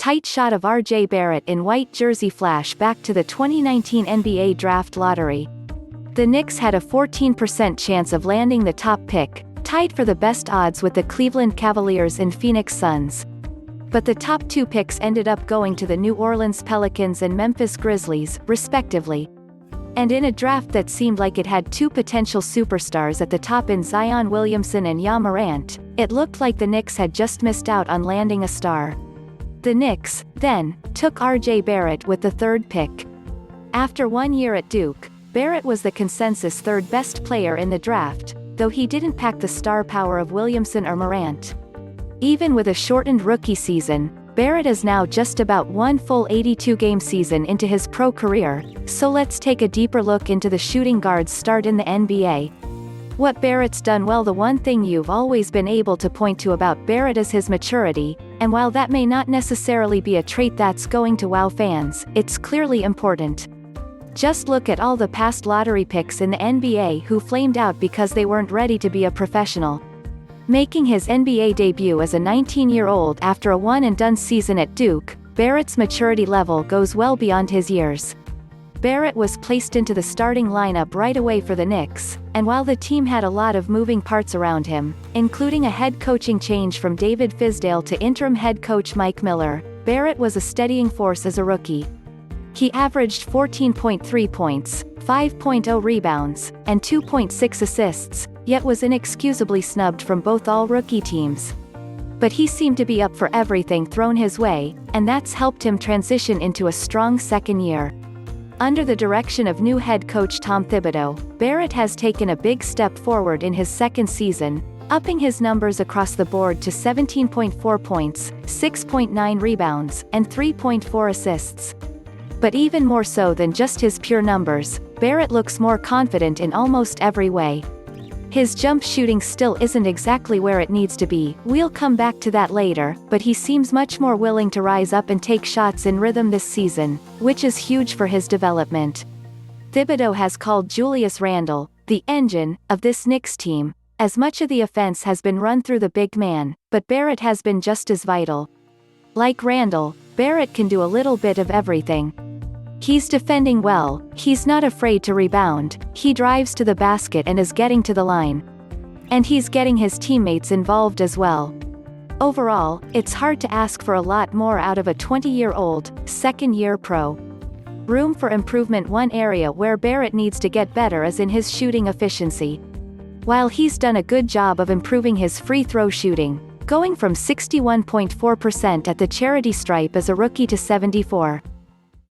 Tight shot of RJ Barrett in white jersey flash back to the 2019 NBA Draft Lottery. The Knicks had a 14% chance of landing the top pick, tied for the best odds with the Cleveland Cavaliers and Phoenix Suns. But the top two picks ended up going to the New Orleans Pelicans and Memphis Grizzlies, respectively. And in a draft that seemed like it had two potential superstars at the top in Zion Williamson and Morant, it looked like the Knicks had just missed out on landing a star. The Knicks, then, took RJ Barrett with the third pick. After 1 year at Duke, Barrett was the consensus third best player in the draft, though he didn't pack the star power of Williamson or Morant. Even with a shortened rookie season, Barrett is now just about one full 82-game season into his pro career, so let's take a deeper look into the shooting guard's start in the NBA. What Barrett's done well. The one thing you've always been able to point to about Barrett is his maturity, and while that may not necessarily be a trait that's going to wow fans, it's clearly important. Just look at all the past lottery picks in the NBA who flamed out because they weren't ready to be a professional. Making his NBA debut as a 19-year-old after a one-and-done season at Duke, Barrett's maturity level goes well beyond his years. Barrett was placed into the starting lineup right away for the Knicks, and while the team had a lot of moving parts around him, including a head coaching change from David Fizdale to interim head coach Mike Miller, Barrett was a steadying force as a rookie. He averaged 14.3 points, 5.0 rebounds, and 2.6 assists, yet was inexcusably snubbed from both all-rookie teams. But he seemed to be up for everything thrown his way, and that's helped him transition into a strong second year. Under the direction of new head coach Tom Thibodeau, Barrett has taken a big step forward in his second season, upping his numbers across the board to 17.4 points, 6.9 rebounds, and 3.4 assists. But even more so than just his pure numbers, Barrett looks more confident in almost every way. His jump shooting still isn't exactly where it needs to be, we'll come back to that later, but he seems much more willing to rise up and take shots in rhythm this season, which is huge for his development. Thibodeau has called Julius Randle the engine of this Knicks team, as much of the offense has been run through the big man, but Barrett has been just as vital. Like Randle, Barrett can do a little bit of everything. He's defending well, he's not afraid to rebound, he drives to the basket and is getting to the line. And he's getting his teammates involved as well. Overall, it's hard to ask for a lot more out of a 20-year-old, second-year pro. Room for improvement. One area where Barrett needs to get better is in his shooting efficiency. While he's done a good job of improving his free throw shooting, going from 61.4% at the charity stripe as a rookie to 74%.